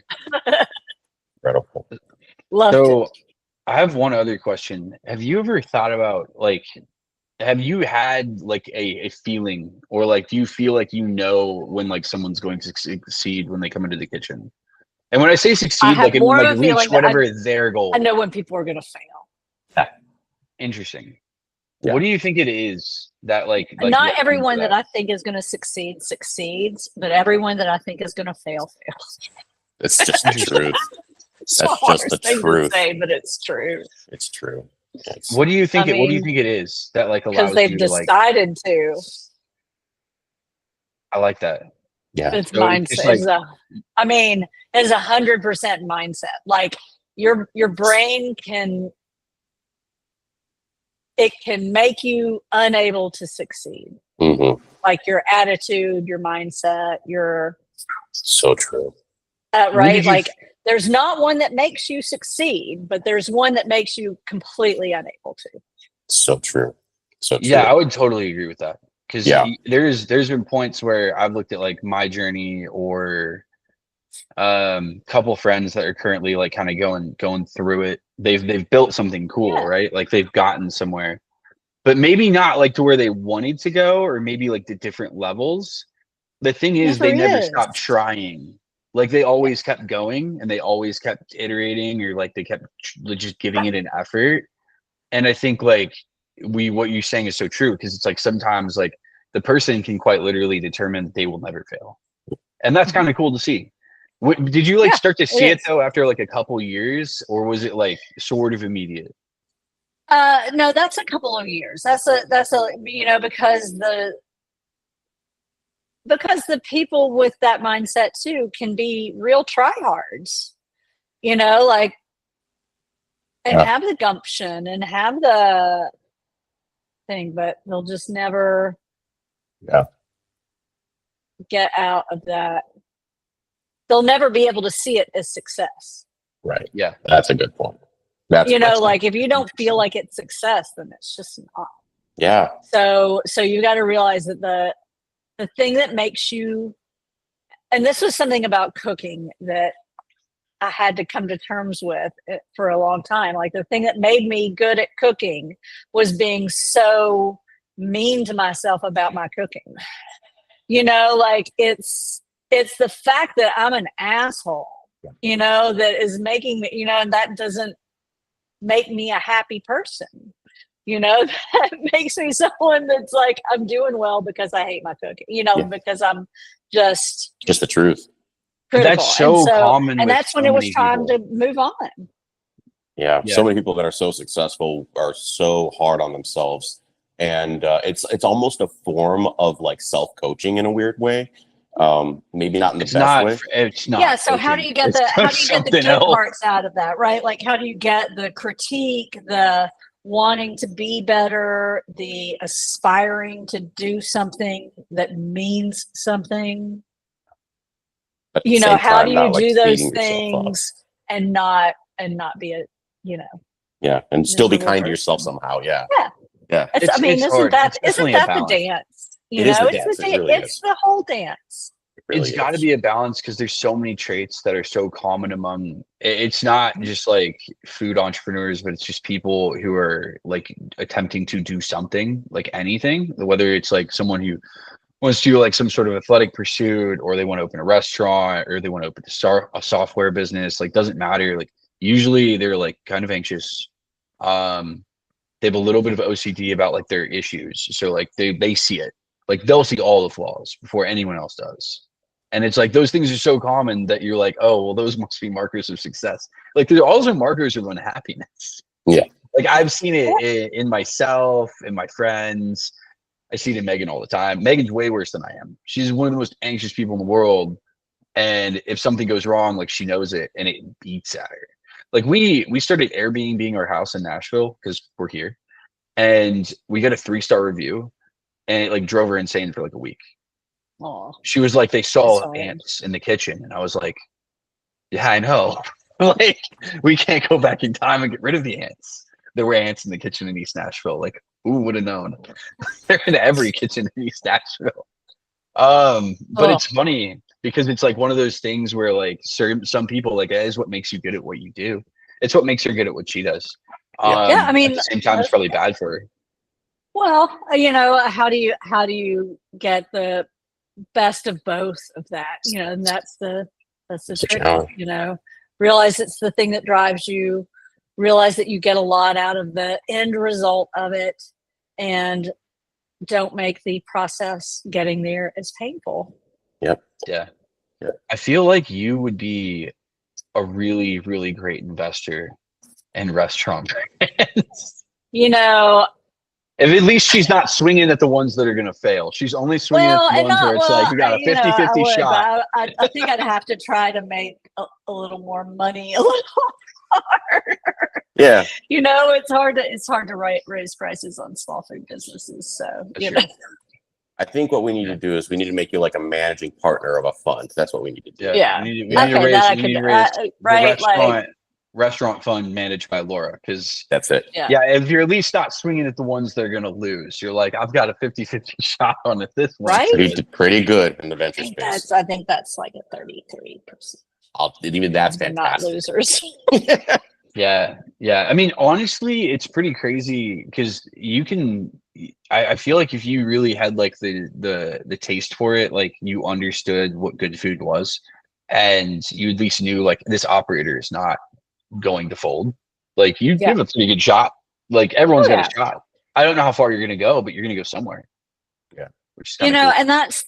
Incredible. Loved So it. I have one other question. Have you ever thought about like, have you had like a feeling, or like do you feel like you know when like someone's going to succeed when they come into the kitchen? And when I say succeed, have like more of like a reach feeling that whatever their goal. I know when people are going to fail. Interesting. Yeah. What do you think it is that like Not led everyone into that I think is going to succeed succeeds, but everyone that I think is going to fail fails. It's just the truth. It's That's a hard just the thing truth. to say, but it's true It's true. It's, What do you think? I What do you mean, think it is that like because allows they've you to like? decided to. I like that. yeah. It's So it's just mindset. I mean, it's 100% mindset. Like your brain can make you unable to succeed. Mhm. Like your attitude, your mindset, your So true. right. Like there's not one that makes you succeed, but there's one that makes you completely unable to. So true. So true. Yeah, I would totally agree with that. Because Yeah. there's been points where I've looked at like my journey or couple friends that are currently like kind of going through it. They've built something cool, Yeah. right? Like they've gotten somewhere, but maybe not like to where they wanted to go, or maybe like the different levels. The thing is, they never stopped trying. Like they always kept going, and they always kept iterating, or like they kept just giving it an effort. And I think like what you're saying is so true, because it's like sometimes like the person can quite literally determine that they will never fail, and that's kind of cool to see. Did you like start to see it though after like a couple years, or was it like sort of immediate? No, that's a couple of years. That's a you know, because the people with that mindset too can be real tryhards, you know, like, and have the gumption and have the thing, but they'll just never Yeah. get out of that. They'll never be able to see it as success. Right. Yeah. That's a good point. Like if you don't feel like it's success, then it's just not. Yeah. So you got to realize that the thing that makes you, and this was something about cooking that I had to come to terms with for a long time. Like the thing that made me good at cooking was being so mean to myself about my cooking. Like it's the fact that I'm an asshole, that is making me, and that doesn't make me a happy person. That makes me someone that's like, I'm doing well because I hate my cooking, because I'm just the truth. critical. That's so common. And with that's when so it was many time people. to move on. Yeah. Yeah. So many people that are so successful are so hard on themselves. And it's almost a form of like self-coaching in a weird way. Maybe not in the best way. It's not. Yeah. So how do you get the good else. parts out of that, right? Like how do you get the critique, the wanting to be better, the aspiring to do something that means something? At the same How time, do you not, like, do those beating yourself up. things and not be a, Yeah. And still be miserable kind to person. yourself somehow. Yeah. Yeah. Yeah. It's hard. Isn't that the dance? It is the dance. It really It's is. the whole dance. It really It's got to is. be a balance because there's so many traits that are so common among. It's not just like food entrepreneurs, but it's just people who are like attempting to do something, like anything, whether it's like someone who wants to do like some sort of athletic pursuit, or they want to open a restaurant, or they want to open a software business. Like, doesn't matter. Like, usually they're like kind of anxious. They have a little bit of OCD about like their issues, so like they see it, like they'll see all the flaws before anyone else does. And it's like those things are so common that you're like, oh well, those must be markers of success. Like they're also markers of unhappiness. Yeah. Like I've seen it in myself, in my friends. I see it in Megan all the time. Megan's way worse than I am. She's one of the most anxious people in the world. And if something goes wrong, like she knows it and it beats at her. Like we started Airbnb our house in Nashville because we're here, and we got a 3-star review, and it like drove her insane for like a week. Oh, She was like, they saw ants in the kitchen, and I was like, yeah, I know. Like we can't go back in time and get rid of the ants. There were ants in the kitchen in East Nashville. Like, who would have known? They're in every kitchen in East Nashville. But it's funny because it's like one of those things where like some people, like, that is what makes you good at what you do. It's what makes her good at what she does. I mean, at the same time, it's probably bad for her. Well, how do you get the best of both of that? And that's the trick. Realize it's the thing that drives you. Realize that you get a lot out of the end result of it, and don't make the process getting there as painful. Yep. Yeah. I feel like you would be a really, really great investor in restaurant brands. If at least she's not swinging at the ones that are going to fail. She's only swinging at the ones where it's like, we got a 50-50 shot. I think I'd have to try to make a little more money, a little harder. Yeah. It's hard to raise prices on small food businesses. So, I think what we need to do is we need to make you like a managing partner of a fund. That's what we need to do. Yeah. We need to raise the restaurant fund managed by Laura, because that's it. Yeah, if you're at least not swinging at the ones that are going to lose, you're like, I've got a 50-50 shot on it this one. Right? Pretty good in the venture space. I think that's like a 33%. Even that's fantastic. Not losers. Yeah. I mean, honestly, it's pretty crazy because you can. I feel like if you really had like the taste for it, like you understood what good food was, and you at least knew like this operator is not going to fold. Like you have a pretty good shot. Like everyone's got a shot. I don't know how far you're going to go, but you're going to go somewhere. Yeah. Which is cool. And that's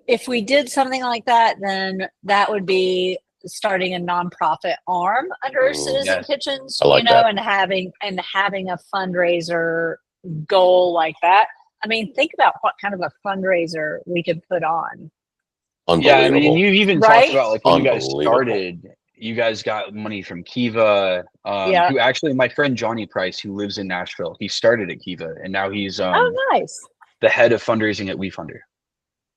if we did something like that, then that would be starting a nonprofit arm under Citizen Kitchens, that. and having a fundraiser goal like that. I mean, think about what kind of a fundraiser we could put on. Yeah, I mean, you even talked about like when you guys started, you guys got money from Kiva, Yeah. who actually, my friend Johnny Price, who lives in Nashville, he started at Kiva, and now he's Oh, nice. the head of fundraising at WeFunder.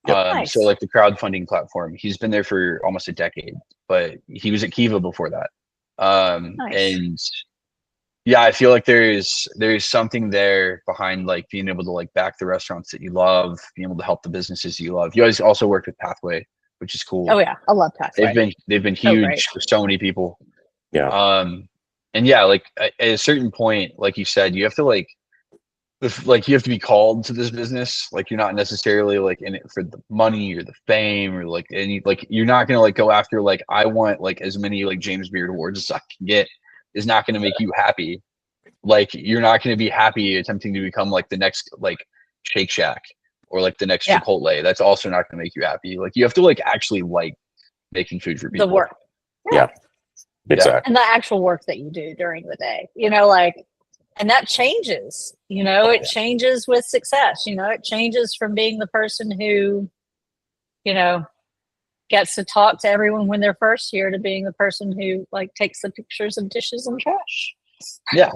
Nice. So like the crowdfunding platform, he's been there for almost a decade, but he was at Kiva before that. Nice. And yeah, I feel like there's something there behind like being able to like back the restaurants that you love, being able to help the businesses you love. You guys also worked with Pathway, which is cool. Oh yeah, I love Pathway. They've been So great. huge for so many people. Yeah. And yeah, like at a certain point, like you said, you have to like you have to be called to this business. Like you're not necessarily like in it for the money or the fame or like any, like you're not gonna like go after like I want like as many like James Beard awards as I can get, is not gonna make you happy. Like you're not gonna be happy attempting to become like the next like Shake Shack or like the next Chipotle. That's also not gonna make you happy. Like you have to like actually like making food for people. The work. Yeah. Exactly. And the actual work that you do during the day, you know, like, and that changes, you know, it changes with success, you know, it changes from being the person who, you know, gets to talk to everyone when they're first here to being the person who like takes the pictures of dishes and trash. Yeah.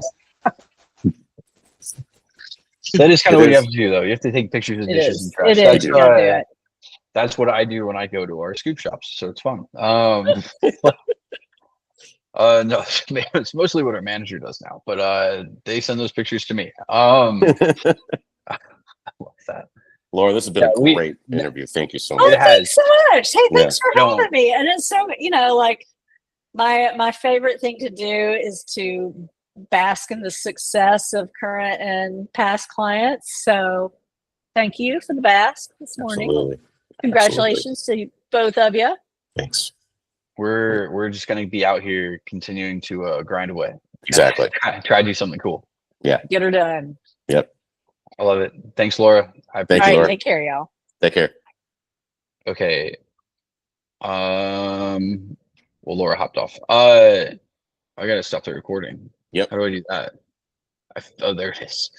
That is kind of what you have to do though. You have to take pictures of dishes and trash. It is. You gotta do it. That's what I do when I go to our scoop shops. So it's fun. No, it's mostly what our manager does now, but they send those pictures to me. I love that. Laura, this has been a great interview. Thank you so much. Oh, thanks so much. Hey, thanks for having me. And it's so, you know, like my favorite thing to do is to bask in the success of current and past clients. So thank you for the bask this morning. Absolutely. Congratulations to both of you. Thanks. We're just going to be out here continuing to grind away. Exactly. Try to do something cool. Yeah. Get her done. Yep. I love it. Thanks, Laura. Thank you, Laura. Take care, y'all. Take care. Okay. Well, Laura hopped off. I gotta stop the recording. Yep. How do I do that? Oh, there it is.